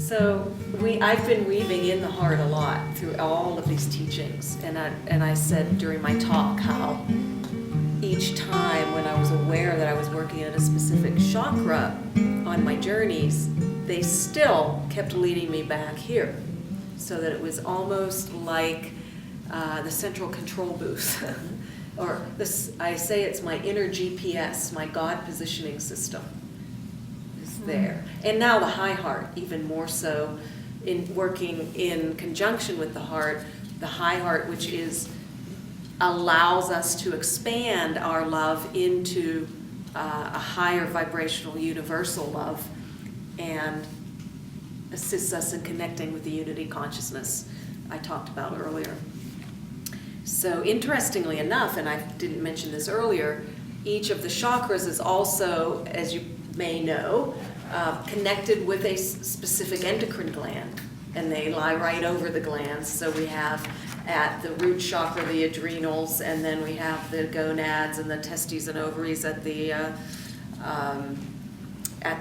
So I've been weaving in the heart a lot through all of these teachings, and I said during my talk how each time when I was aware that I was working at a specific chakra on my journeys, they still kept leading me back here, so that it was almost like the central control booth, or this, I say it's my inner GPS, my God positioning system. There. And now the high heart, even more so, in working in conjunction with the heart, the high heart, which allows us to expand our love into a higher vibrational universal love, and assists us in connecting with the unity consciousness I talked about earlier. So interestingly enough, and I didn't mention this earlier, each of the chakras is also, as you may know, connected with a specific endocrine gland, and they lie right over the glands. So we have at the root chakra the adrenals, and then we have the gonads and the testes and ovaries at the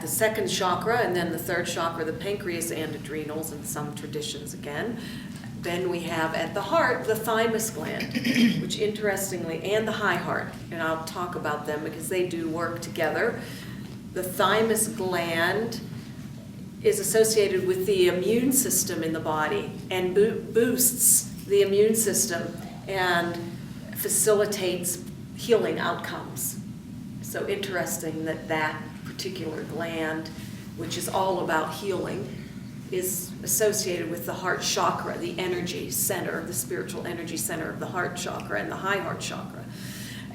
second chakra, and then the third chakra, the pancreas and adrenals in some traditions again. Then we have at the heart the thymus gland, which interestingly, and the high heart, and I'll talk about them because they do work together. The thymus gland is associated with the immune system in the body and boosts the immune system and facilitates healing outcomes. So interesting that that particular gland, which is all about healing, is associated with the heart chakra, the energy center, the spiritual energy center of the heart chakra and the high heart chakra.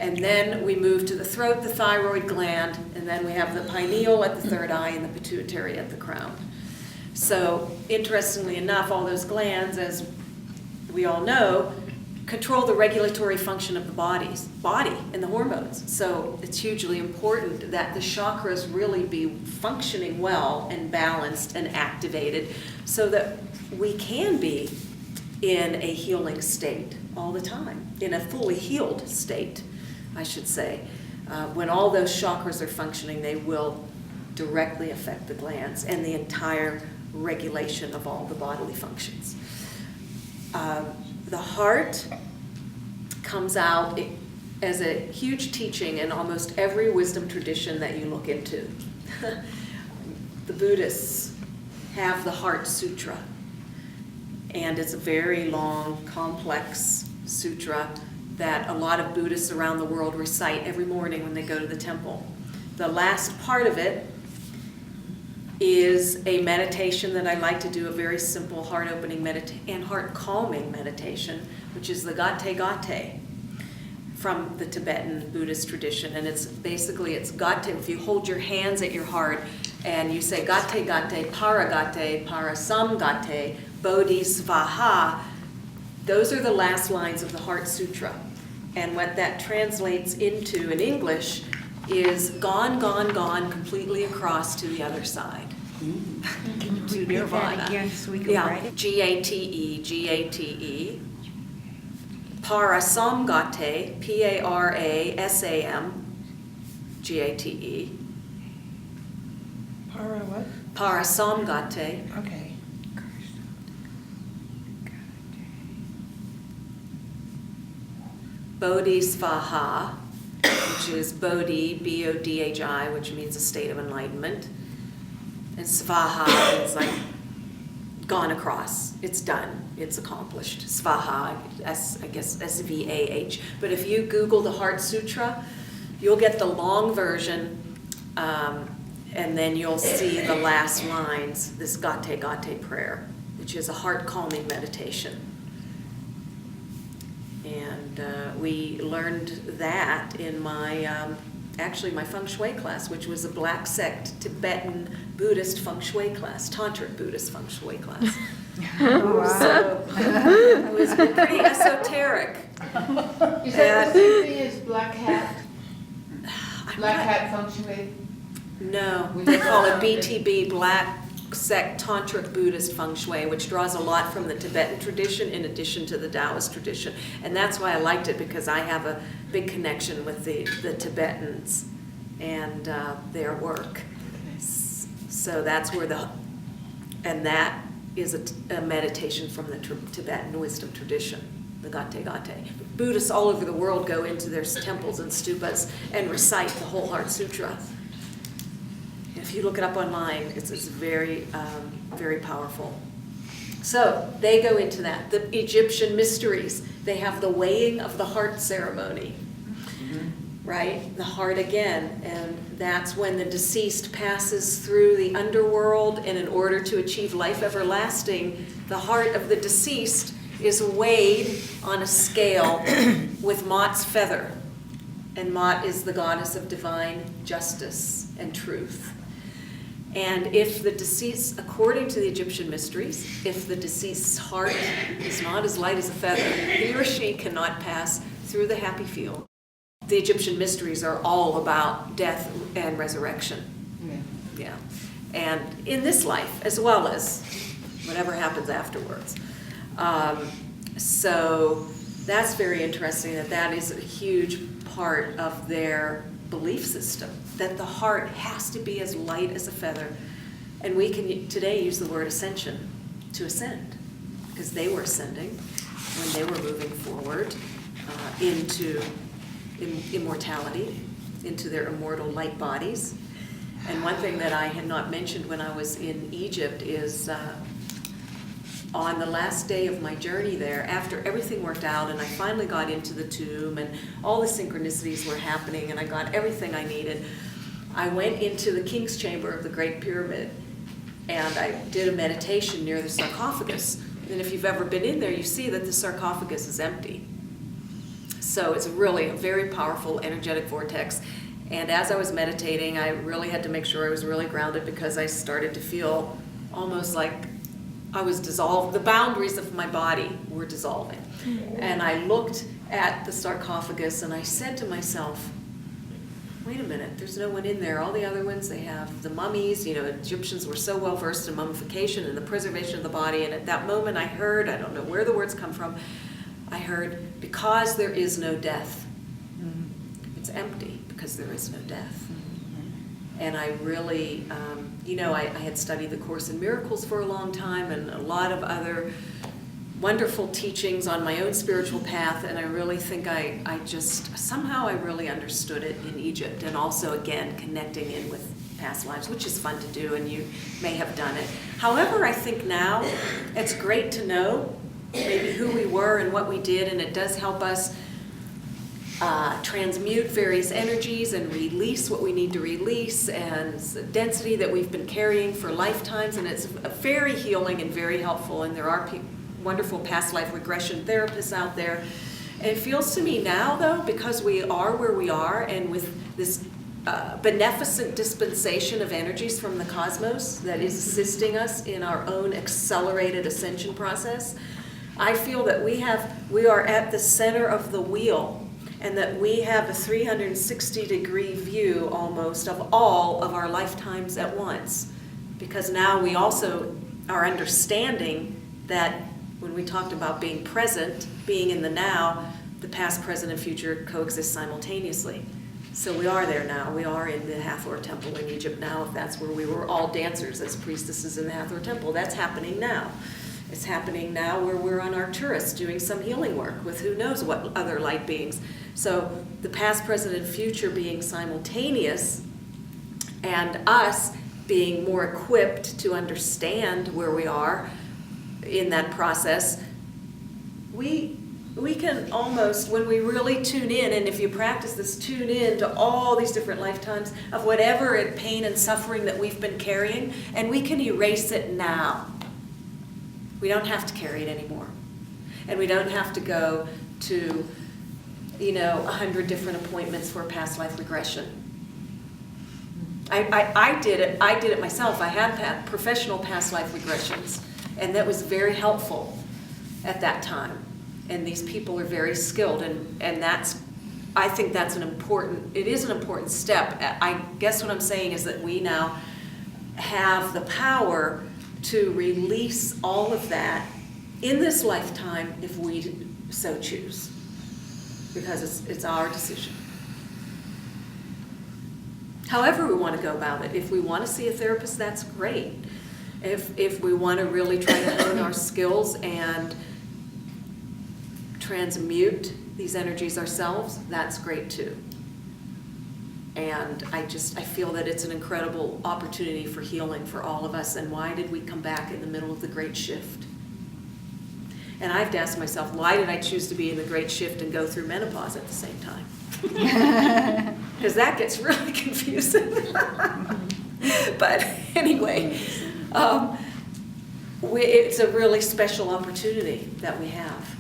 And then we move to the throat, the thyroid gland, and then we have the pineal at the third eye and the pituitary at the crown. So interestingly enough, all those glands, as we all know, control the regulatory function of the body and the hormones. So it's hugely important that the chakras really be functioning well and balanced and activated so that we can be in a healing state all the time, in a fully healed state, I should say. When all those chakras are functioning, they will directly affect the glands and the entire regulation of all the bodily functions. The heart comes out as a huge teaching in almost every wisdom tradition that you look into. The Buddhists have the Heart Sutra, and it's a very long, complex sutra that a lot of Buddhists around the world recite every morning when they go to the temple. The last part of it is a meditation that I like to do, a very simple heart-opening and heart-calming meditation, which is the Gate Gate from the Tibetan Buddhist tradition. And it's basically, it's Gate, if you hold your hands at your heart and you say Gate Gate, Paragate, Parasamgate, Bodhisvaha, those are the last lines of the Heart Sutra. And what that translates into in English is gone, gone, gone, completely across to the other side. To nirvana. That again so we can write it? Gate, Gate. Parasamgate, Parasam, Gate. Para what? Parasamgate. Okay. Bodhisvaha, which is Bodhi, B-O-D-H-I, which means a state of enlightenment. And Svaha means like gone across. It's done. It's accomplished. Svaha, I guess S-V-A-H. But if you Google the Heart Sutra, you'll get the long version, and then you'll see the last lines, this Gate Gate prayer, which is a heart-calming meditation. And we learned that in my, actually my feng shui class, which was a black sect Tibetan Buddhist feng shui class, Tantric Buddhist feng shui class. Oh, wow. So it was pretty esoteric. Is that the same thing as black hat? Black not- hat feng shui? No, they call it BTB, Black Sect Tantric Buddhist Feng Shui, which draws a lot from the Tibetan tradition in addition to the Taoist tradition. And that's why I liked it, because I have a big connection with the Tibetans and their work. So that's where And that is a meditation from the Tibetan wisdom tradition, the Gate Gate. Buddhists all over the world go into their temples and stupas and recite the Whole Heart Sutra. If you look it up online, it's very, very powerful. So they go into that. The Egyptian mysteries, they have the weighing of the heart ceremony, right? The heart again, and that's when the deceased passes through the underworld, and in order to achieve life everlasting, the heart of the deceased is weighed on a scale with Ma'at's feather. And Ma'at is the goddess of divine justice and truth. And if the deceased, according to the Egyptian mysteries, if the deceased's heart is not as light as a feather, he or she cannot pass through the happy field. The Egyptian mysteries are all about death and resurrection. Yeah. And in this life, as well as whatever happens afterwards. So that's very interesting, that is a huge part of their belief system, that the heart has to be as light as a feather. And we can today use the word ascension, to ascend, because they were ascending when they were moving forward into immortality, into their immortal light bodies. And one thing that I had not mentioned when I was in Egypt is on the last day of my journey there, after everything worked out and I finally got into the tomb and all the synchronicities were happening and I got everything I needed, I went into the King's Chamber of the Great Pyramid and I did a meditation near the sarcophagus. And if you've ever been in there, you see that the sarcophagus is empty. So it's really a very powerful energetic vortex. And as I was meditating, I really had to make sure I was really grounded because I started to feel almost like I was dissolved. The boundaries of my body were dissolving. And I looked at the sarcophagus and I said to myself, wait a minute, there's no one in there. All the other ones, they have the mummies. You know, Egyptians were so well versed in mummification and the preservation of the body. And at that moment I heard, I don't know where the words come from, I heard, because there is no death. It's empty because there is no death. And I really, I had studied the Course in Miracles for a long time and a lot of other wonderful teachings on my own spiritual path, and I really think somehow I really understood it in Egypt, and also, again, connecting in with past lives, which is fun to do, and you may have done it. However, I think now it's great to know maybe who we were and what we did, and it does help us transmute various energies and release what we need to release, and the density that we've been carrying for lifetimes, and it's very healing and very helpful, and there are wonderful past life regression therapists out there. And it feels to me now, though, because we are where we are, and with this beneficent dispensation of energies from the cosmos that is assisting us in our own accelerated ascension process, I feel that we are at the center of the wheel, and that we have a 360-degree view almost of all of our lifetimes at once. Because now we also are understanding that when we talked about being present, being in the now, the past, present, and future coexist simultaneously. So we are there now. We are in the Hathor Temple in Egypt now, if that's where we were all dancers as priestesses in the Hathor Temple. That's happening now. It's happening now where we're on Arcturus doing some healing work with who knows what other light beings. So the past, present, and future being simultaneous, and us being more equipped to understand where we are in that process, we can almost, when we really tune in, and if you practice this, tune in to all these different lifetimes of whatever pain and suffering that we've been carrying, and we can erase it now. We don't have to carry it anymore. And we don't have to go to, 100 different appointments for past life regression. I did it myself. I had professional past life regressions, and that was very helpful at that time. And these people are very skilled, and I think it is an important step. I guess what I'm saying is that we now have the power to release all of that in this lifetime if we so choose, because it's our decision. However we want to go about it. If we want to see a therapist, that's great. If we want to really try to hone our skills and transmute these energies ourselves, that's great too. And I feel that it's an incredible opportunity for healing for all of us. And why did we come back in the middle of the Great Shift? And I have to ask myself, why did I choose to be in the Great Shift and go through menopause at the same time? Because that gets really confusing. But anyway, it's a really special opportunity that we have.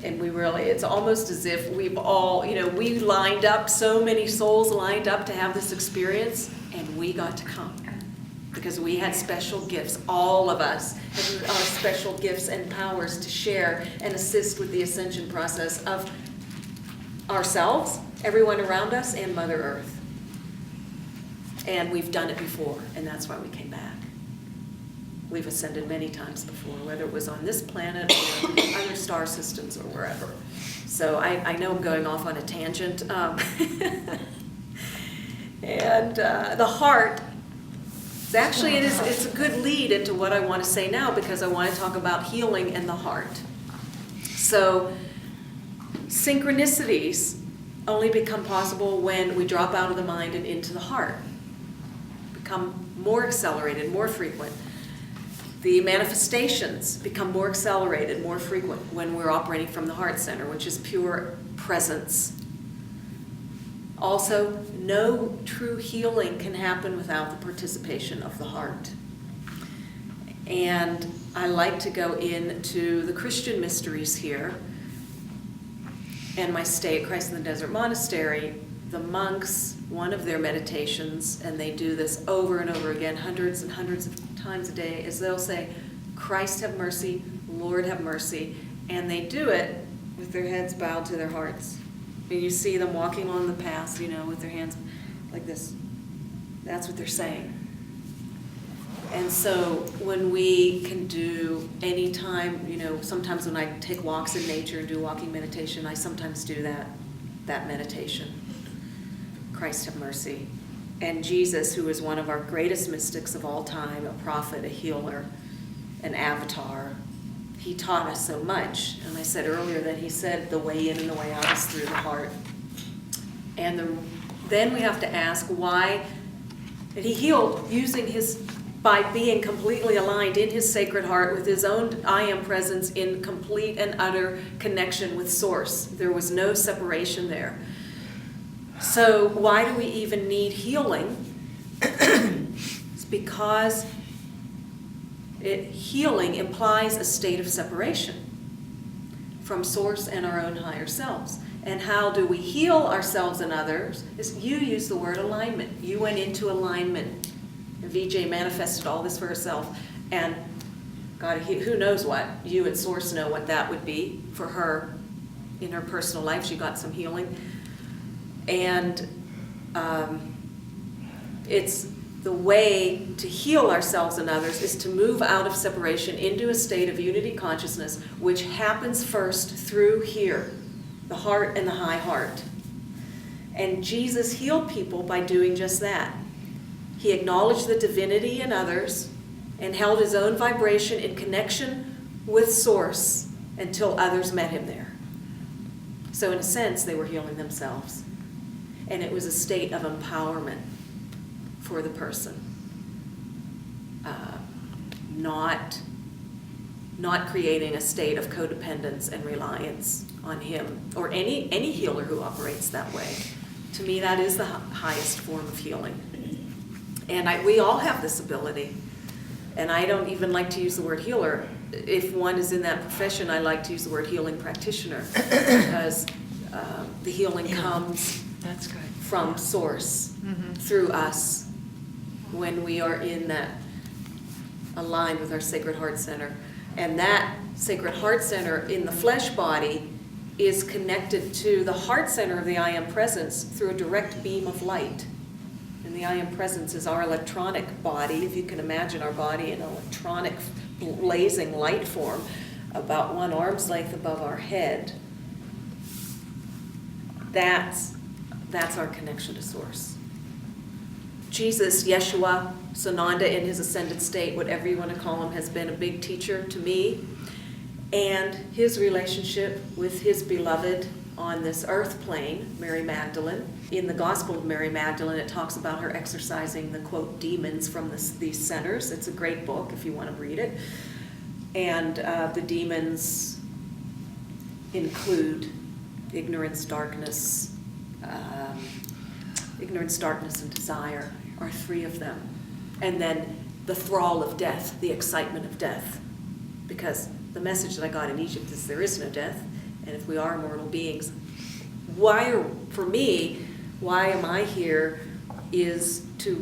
And it's almost as if we've all, we lined up, so many souls lined up to have this experience, and we got to come. Because we had special gifts, all of us had our special gifts and powers to share and assist with the ascension process of ourselves, everyone around us, and Mother Earth. And we've done it before, and that's why we came back. We've ascended many times before, whether it was on this planet or other star systems or wherever. So I know I'm going off on a tangent. And the heart, it's a good lead into what I want to say now, because I want to talk about healing and the heart. So synchronicities only become possible when we drop out of the mind and into the heart, become more accelerated, more frequent. The manifestations become more accelerated, more frequent when we're operating from the heart center, which is pure presence. Also, no true healing can happen without the participation of the heart. And I like to go into the Christian mysteries here. And my stay at Christ in the Desert Monastery, the monks, one of their meditations, and they do this over and over again, hundreds and hundreds of times a day, is they'll say, Christ have mercy, Lord have mercy, and they do it with their heads bowed to their hearts. And you see them walking along the path, with their hands like this. That's what they're saying. And so when we can do any time, sometimes when I take walks in nature and do walking meditation, I sometimes do that meditation. Christ have mercy. And Jesus, who is one of our greatest mystics of all time, a prophet, a healer, an avatar, he taught us so much. And I said earlier that he said the way in and the way out is through the heart. And then we have to ask why did he heal by being completely aligned in his sacred heart with his own I am presence in complete and utter connection with Source. There was no separation there. So why do we even need healing? It's because healing implies a state of separation from Source and our own higher selves. And how do we heal ourselves and others? You use the word alignment. You went into alignment. And VJ manifested all this for herself. And God, who knows what? You and Source know what that would be for her in her personal life. She got some healing. And it's the way to heal ourselves and others is to move out of separation into a state of unity consciousness, which happens first through here, the heart and the high heart. And Jesus healed people by doing just that. He acknowledged the divinity in others and held his own vibration in connection with Source until others met him there. So in a sense, they were healing themselves. And it was a state of empowerment for the person. Not creating a state of codependence and reliance on him, or any healer who operates that way. To me, that is the highest form of healing. And we all have this ability. And I don't even like to use the word healer. If one is in that profession, I like to use the word healing practitioner, because the healing comes That's good. from Source through us when we are in that aligned with our Sacred Heart Center. And that Sacred Heart Center in the flesh body is connected to the heart center of the I Am Presence through a direct beam of light. And the I Am Presence is our electronic body, if you can imagine our body in electronic blazing light form, about 1 arm's length above our head. That's our connection to Source. Jesus, Yeshua, Sananda in his ascended state, whatever you want to call him, has been a big teacher to me. And his relationship with his beloved on this earth plane, Mary Magdalene. In the Gospel of Mary Magdalene, it talks about her exorcising the, quote, demons from these centers. It's a great book if you want to read it. And the demons include ignorance, darkness, and desire are three of them. And then the thrall of death, the excitement of death. Because the message that I got in Egypt is there is no death, and if we are mortal beings, for me, why am I here is to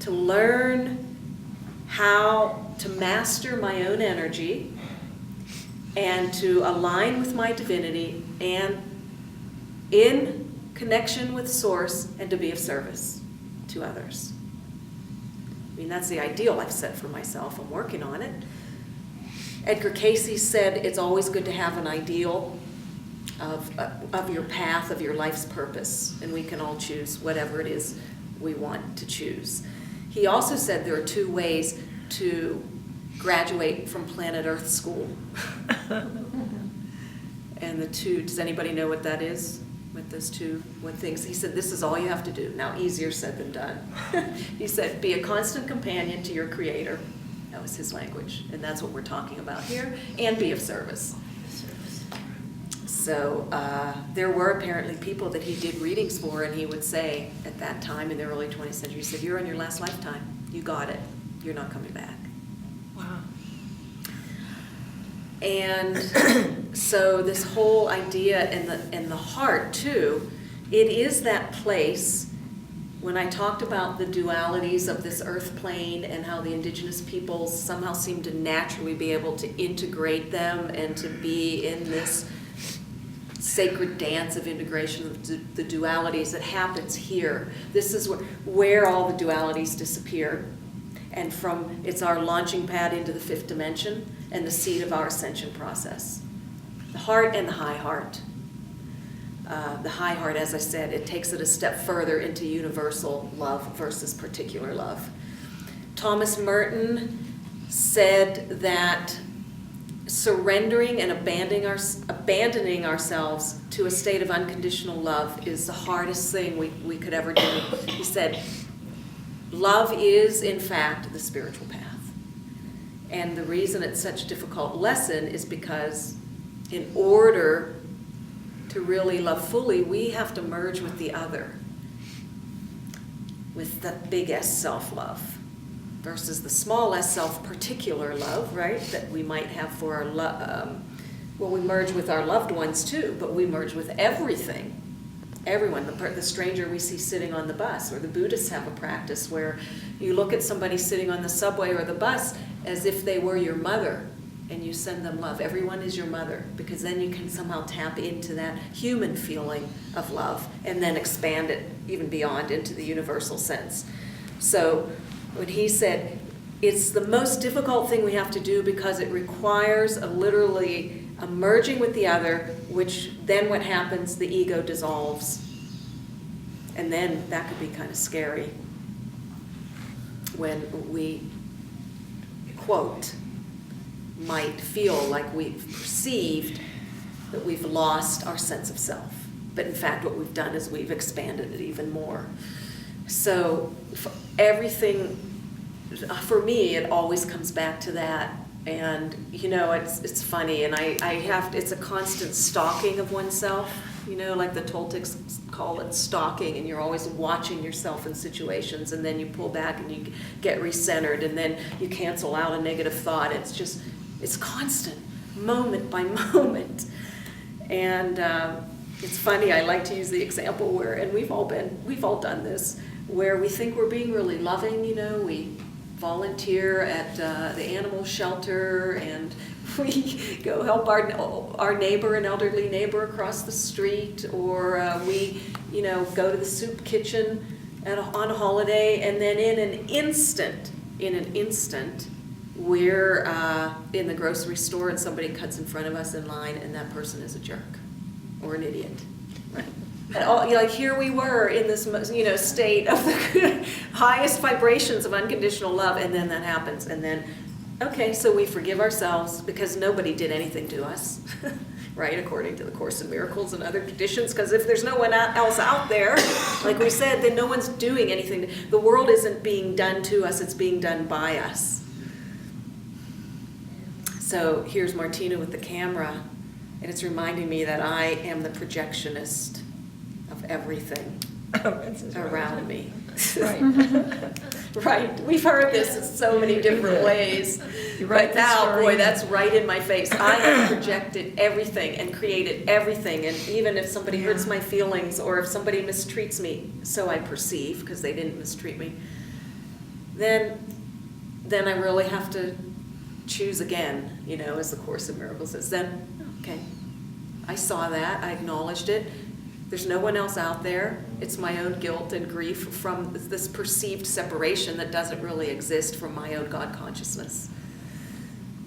learn how to master my own energy and to align with my divinity and in connection with Source and to be of service to others. I mean, that's the ideal I've set for myself. I'm working on it. Edgar Cayce said it's always good to have an ideal of your path, of your life's purpose, and we can all choose whatever it is we want to choose. He also said there are two ways to graduate from planet Earth school. And the two, does anybody know what that is? With those what things? He said, this is all you have to do. Now, easier said than done. He said, be a constant companion to your Creator. That was his language, and that's what we're talking about here, and be of service. So there were apparently people that he did readings for, and he would say at that time in the early 20th century, he said, you're in your last lifetime. You got it. You're not coming back. Wow. And so this whole idea in the heart, too, it is that place. When I talked about the dualities of this earth plane and how the indigenous peoples somehow seem to naturally be able to integrate them and to be in this sacred dance of integration of the dualities that happens here. This is where all the dualities disappear. And it's our launching pad into the fifth dimension and the seed of our ascension process. The heart and the high heart. The high heart, as I said, it takes it a step further into universal love versus particular love. Thomas Merton said that surrendering and abandoning ourselves to a state of unconditional love is the hardest thing we could ever do. He said, love is, in fact, the spiritual path. And the reason it's such a difficult lesson is because in order to really love fully, we have to merge with the other, with the big S self-love versus the small s self-particular love, right, that we might have for our we merge with our loved ones too, but we merge with everything. Everyone, the stranger we see sitting on the bus, or the Buddhists have a practice where you look at somebody sitting on the subway or the bus as if they were your mother, and you send them love. Everyone is your mother, because then you can somehow tap into that human feeling of love and then expand it even beyond into the universal sense. So when he said, it's the most difficult thing we have to do because it requires literally a merging with the other, which then what happens, the ego dissolves. And then that could be kind of scary when we, quote, might feel like we've perceived that we've lost our sense of self. But in fact, what we've done is we've expanded it even more. So everything, for me, it always comes back to that. And, you know, it's funny, and it's a constant stalking of oneself, you know, like the Toltecs call it stalking, and you're always watching yourself in situations, and then you pull back and you get recentered, and then you cancel out a negative thought. It's constant, moment by moment. And it's funny, I like to use the example where, and we've all done this, where we think we're being really loving, you know, we volunteer at the animal shelter, and we go help our neighbor, an elderly neighbor across the street, or we, you know, go to the soup kitchen on a holiday, and then in an instant, we're in the grocery store and somebody cuts in front of us in line, and that person is a jerk or an idiot, right? And all, like, here we were in this, state of the highest vibrations of unconditional love, and then that happens, and then, okay, so we forgive ourselves because nobody did anything to us, right, according to the Course in Miracles and other traditions, because if there's no one else out there, like we said, then no one's doing anything. The world isn't being done to us, it's being done by us. So here's Martina with the camera, and it's reminding me that I am the projectionist of everything around me. Right. Right, we've heard this in so many different ways. You write But the now, story. boy, that's right in my face. I have projected everything and created everything, and even if somebody hurts my feelings or if somebody mistreats me, so I perceive, because they didn't mistreat me, then I really have to choose again, as the Course in Miracles says. Then, okay, I saw that, I acknowledged it. There's no one else out there. It's my own guilt and grief from this perceived separation that doesn't really exist from my own God consciousness.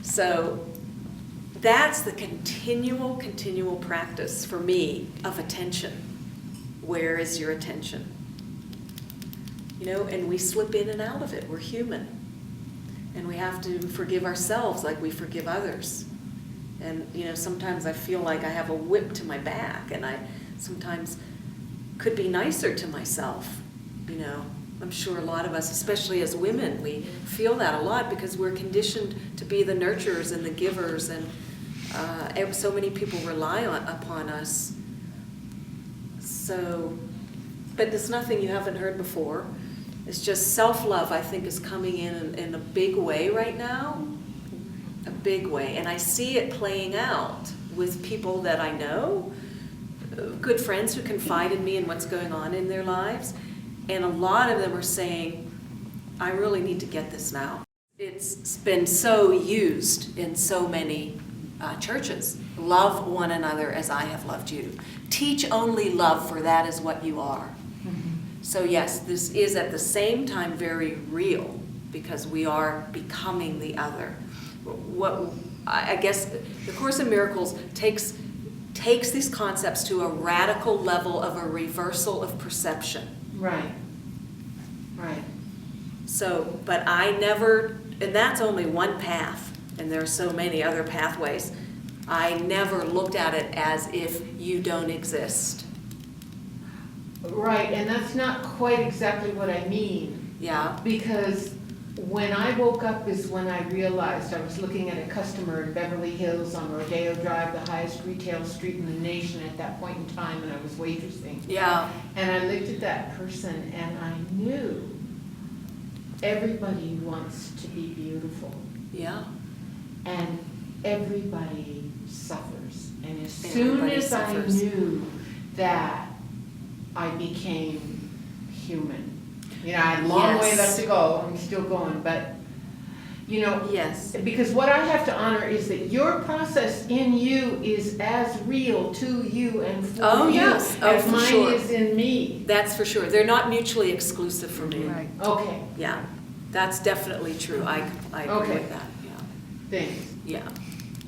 So that's the continual practice for me of attention. Where is your attention? And we slip in and out of it. We're human. And we have to forgive ourselves like we forgive others. And, sometimes I feel like I have a whip to my back, and I sometimes could be nicer to myself. I'm sure a lot of us, especially as women, we feel that a lot because we're conditioned to be the nurturers and the givers, and so many people rely upon us. So, but there's nothing you haven't heard before. It's just self-love, I think, is coming in a big way right now. A big way. And I see it playing out with people that I know, good friends who confide in me in what's going on in their lives. And a lot of them are saying, I really need to get this now. It's been so used in so many churches. Love one another as I have loved you. Teach only love, for that is what you are. So yes, this is at the same time very real, because we are becoming the other. What I guess the Course in Miracles takes these concepts to a radical level of a reversal of perception. Right. So, but I never, and that's only one path, and there are so many other pathways. I never looked at it as if you don't exist. Right, and that's not quite exactly what I mean. Yeah. Because when I woke up is when I realized I was looking at a customer in Beverly Hills on Rodeo Drive, the highest retail street in the nation at that point in time, and I was waitressing. Yeah. And I looked at that person and I knew everybody wants to be beautiful. Yeah. And everybody suffers. And as soon Everybody as suffers. I knew that, I became human. I had a long way Yes. left to go. I'm still going, but, Yes. because what I have to honor is that your process in you is as real to you and for Oh, you yes. Oh, as for mine sure. is in me. That's for sure. They're not mutually exclusive for me. Right. Okay, Yeah. That's definitely true. I agree Okay. with that. Yeah. thanks. Yeah.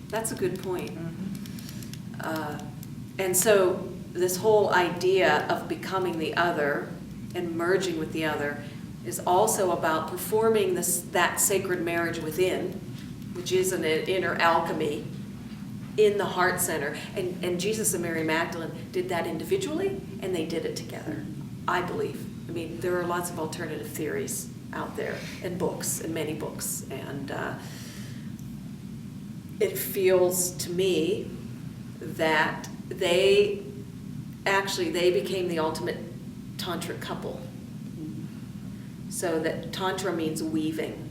That's a good point. And so this whole idea of becoming the other and merging with the other is also about performing that sacred marriage within, which is an inner alchemy in the heart center. And Jesus and Mary Magdalene did that individually, and they did it together, I believe. I mean, there are lots of alternative theories out there, and books, and many books. And it feels to me that they became the ultimate tantric couple. So that tantra means weaving.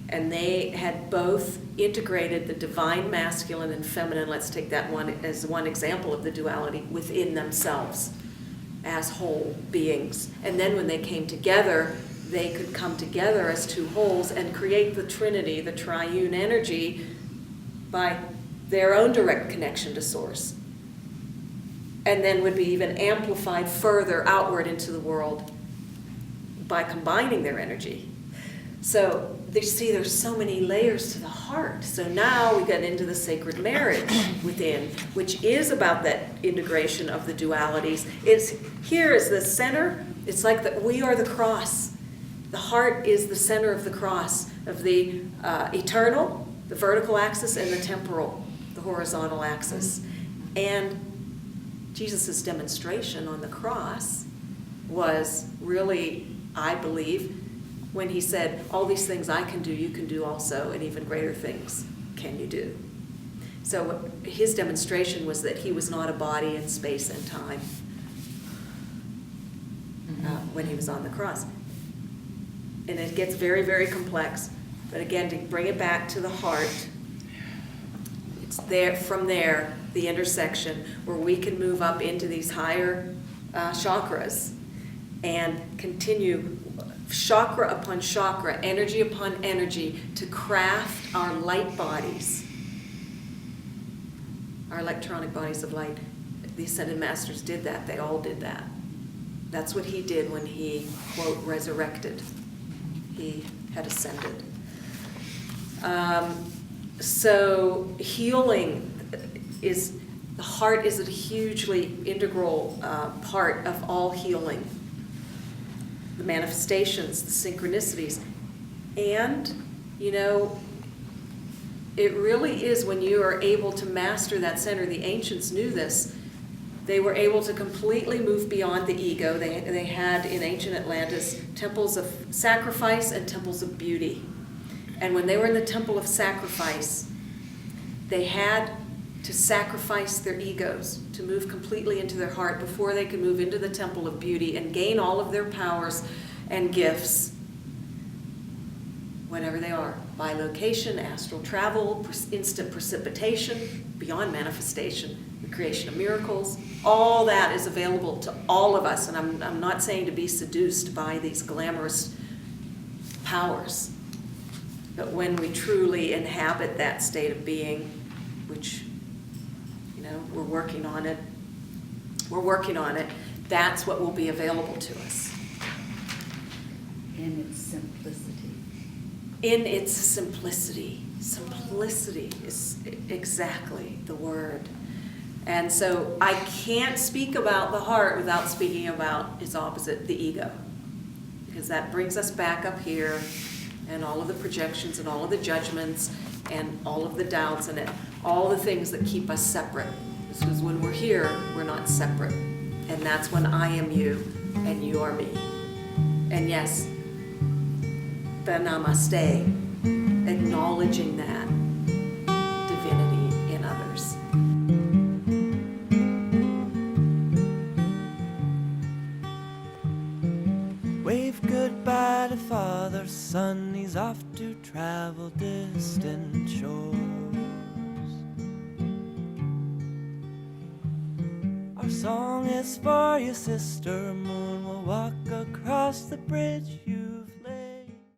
And they had both integrated the divine masculine and feminine, let's take that one as one example of the duality, within themselves as whole beings. And then when they came together, they could come together as two wholes and create the trinity, the triune energy, by their own direct connection to source. And then would be even amplified further outward into the world by combining their energy. So there's so many layers to the heart. So now we get into the sacred marriage within, which is about that integration of the dualities. Here is the center. It's like that we are the cross. The heart is the center of the cross, of the eternal, the vertical axis, and the temporal, the horizontal axis. And Jesus' demonstration on the cross was really, I believe, when he said, all these things I can do, you can do also, and even greater things can you do. So his demonstration was that he was not a body in space and time when he was on the cross. And it gets very, very complex. But again, to bring it back to the heart, it's there, from there, the intersection where we can move up into these higher chakras and continue chakra upon chakra, energy upon energy, to craft our light bodies, our electronic bodies of light. The Ascended Masters did that. They all did that. That's what he did when he, quote, resurrected. He had ascended. So healing is, the heart is a hugely integral part of all healing. The manifestations, the synchronicities. And, you know, it really is when you are able to master that center. The ancients knew this. They were able to completely move beyond the ego. They had in ancient Atlantis temples of sacrifice and temples of beauty. And when they were in the temple of sacrifice, they had to sacrifice their egos to move completely into their heart before they could move into the temple of beauty and gain all of their powers and gifts, whatever they are, by location, astral travel, instant precipitation, beyond manifestation, the creation of miracles. All that is available to all of us, and I'm not saying to be seduced by these glamorous powers, but when we truly inhabit that state of being, which, you know, we're working on it, that's what will be available to us. In its simplicity. In its simplicity. Simplicity is exactly the word. And so I can't speak about the heart without speaking about its opposite, the ego. Because that brings us back up here, and all of the projections and all of the judgments and all of the doubts and all the things that keep us separate. Because when we're here, we're not separate. And that's when I am you and you are me. And yes, the namaste, acknowledging that divinity in others. Wave goodbye to Father Son, he's off to travel distant shores. Our song is for you, Sister Moon, we'll walk across the bridge you